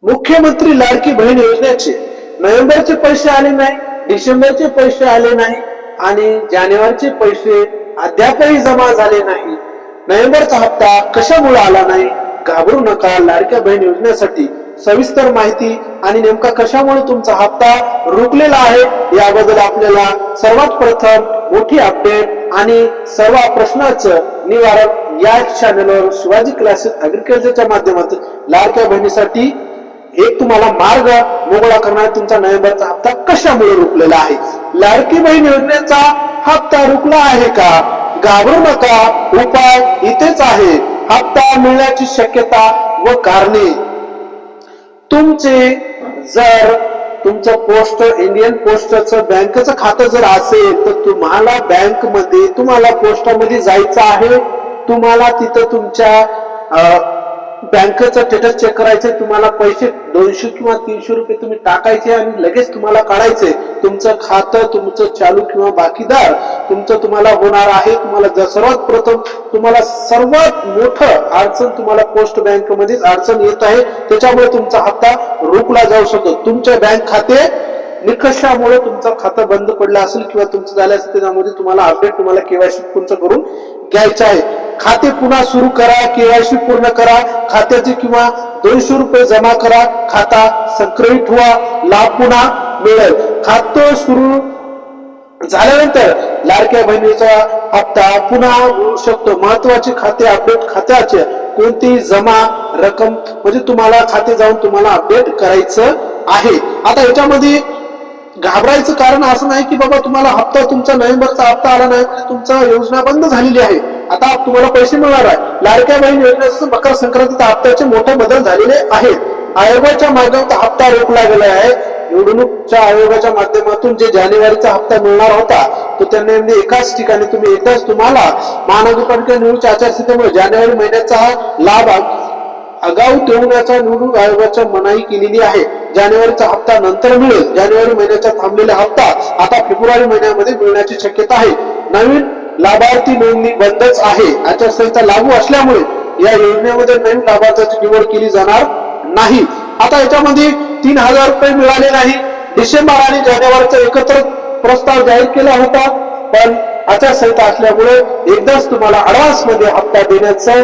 मुख्यमंत्री लाडकी बहीण योजनेचे नोव्हेंबरचे पैसे आले नाही, डिसेंबरचे पैसे आले नाही आणि जानेवारीचे पैसे अद्यापही जमा झाले नाही. नोव्हेंबरचा हप्ता कशामुळे आला नाही? घाबरू नका. लाडक्या बहीण योजनेसाठी सविस्तर माहिती आणि नेमका कशामुळे तुमचा हप्ता रुकलेला आहे याबद्दल आपल्याला सर्वात प्रथम मोठी अपडेट आणि सर्व प्रश्नाचं निवारण या चॅनलवर शिवाजी क्लासेस ऍग्रीकल्चरच्या माध्यमातून लाडक्या बहिणीसाठी एक तुम्हाला मार्ग मोकळा करणार. तुमचा नोव्हेंबरचा हप्ता कशामुळे रुकलेला आहे? लाडकी बहीण योजनेचा हप्ता रुकला आहे का? घाबरू नका. उपाय इथेच आहे. हप्ता मिळण्याची शक्यता व कारणे. जर तुमचं पोस्ट इंडियन पोस्टचं बँकेचं खातं जर असेल तर तुम्हाला बँकमध्ये तुम्हाला पोस्टामध्ये जायचं आहे. तुम्हाला तिथं तुमच्या बँकेचं स्टेटस चेक करायचंय. तुम्हाला पैसे 200 किंवा 300 रुपये तुम्ही टाकायचे आणि लगेच तुम्हाला काढायचंय. तुमचं खातं तुमचं चालू किंवा बाकीदार तुम्हाला होणार आहे. तुम्हाला सर्वात प्रथम तुम्हाला सर्वात मोठं अडचण तुम्हाला पोस्ट बँकेमध्येच अडचण येत आहे. त्याच्यामुळे तुमचा हप्ता रोखला जाऊ शकतो. तुमचे बँक खाते निकषामुळे तुमचं खातं बंद पडलं असेल किंवा तुमचं झालं असेल त्यामध्ये तुम्हाला अपडेट तुम्हाला केवायसी पूर्ण करून घ्यायचं आहे. खाते पुन्हा सुरू करा. केवायसी पूर्ण करा. खात्याचे किंवा 200 रुपये जमा करा. खाता संक्रमित व्हा. लाभ पुन्हा मिळेल. खातं सुरू झाल्यानंतर लाडक्या बहिणीचा हप्ता पुन्हा मिळू शकतो. महत्वाचे खाते अपडेट. खात्याचे कोणती जमा रक्कम म्हणजे तुम्हाला खाते जाऊन तुम्हाला अपडेट करायचं आहे. आता याच्यामध्ये घाबरायचं कारण असं नाही की बाबा तुम्हाला हप्ता तुमचा नोव्हेंबरचा हप्ता आला नाही म्हणजे तुमचा योजना बंद झालेली आहे. आता तुम्हाला पैसे मिळणार आहे. लाडक्या बहीण योजनेचा मकर संक्रांतीचा हप्त्याचे मोठे बदल झालेले आहेत. आयोगाच्या माध्यमातून हप्ता रोखला गेला आहे. निवडणूकच्या आयोगाच्या माध्यमातून जे जानेवारीचा हप्ता मिळणार होता तो त्यांनी एकाच ठिकाणी तुम्ही एकदाच तुम्हाला महानगरपालिका निवडणूक आचारसंहितेमुळे जानेवारी महिन्याचा लाभ आगाऊ देण्याचा निवडणूक आयोगाच्या मनाई केलेली आहे. जानेवारीचा हप्ता नंतर मिळेल. जानेवारी महिन्याचा थांबलेला हप्ता आता फेब्रुवारी महिन्यामध्ये मिळण्याची शक्यता आहे. नवीन लाभार्थी नोंदणी बंदच आहे. आचारसंहिता लागू असल्यामुळे या योजनेमध्ये नवीन लाभार्थ्याची निवड केली जाणार नाही. आता याच्यामध्ये 3000 रुपये मिळाले नाही. डिसेंबर आणि जानेवारीचा एकत्र प्रस्ताव जाहीर केला होता पण आचारसंहिता असल्यामुळे एकदाच तुम्हाला ऍडव्हान्स मध्ये हप्ता देण्याचं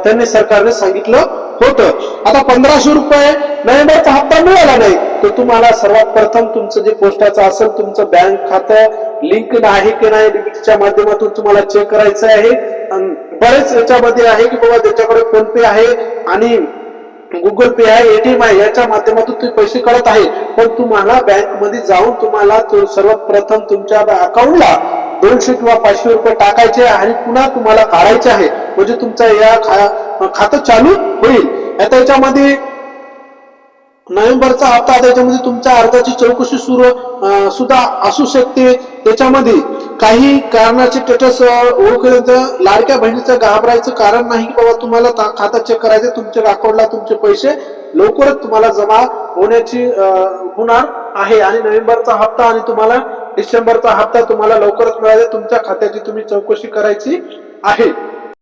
त्यांनी सरकारने सांगितलं होतं. आता 1500 रुपये नोव्हेंबरचा हप्ता मिळाला नाही तर तुम्हाला सर्वात प्रथम तुमचं जे पोस्टाचं असेल तुमचं बँक खातं लिंक आहे की नाही डीबीटीच्या माध्यमातून तुम्हाला चेक करायचं आहे. बरेच याच्यामध्ये आहे की बाबा ज्याच्याकडे फोन पे आहे आणि गुगल पे आहे एटीएम आहे याच्या माध्यमातून तुम्ही पैसे काढत आहे पण तुम्हाला बँकमध्ये जाऊन तुम्हाला सर्वात प्रथम तुमच्या अकाउंटला 200 किंवा 500 रुपये टाकायचे आणि पुन्हा तुम्हाला काढायचे आहे म्हणजे तुमचं या खातं चालू होईल. आता याच्यामध्ये नोव्हेंबरचा हप्ता त्याच्यामध्ये तुमच्या अर्जाची चौकशी सुद्धा असू शकते. त्याच्यामध्ये काही कारणाचे स्टेटस ओळखल्यानंतर लाडक्या बहिणीचं घाबरायचं कारण नाही की बाबा तुम्हाला खाता चेक करायचं. तुमच्या अकाउंटला तुमचे पैसे लवकरच तुम्हाला जमा होणार आहे आणि नोव्हेंबरचा हप्ता आणि तुम्हाला डिसेंबरचा हप्ता तुम्हाला लवकरच मिळाला. तुमच्या खात्याची तुम्ही चौकशी करायची आहे.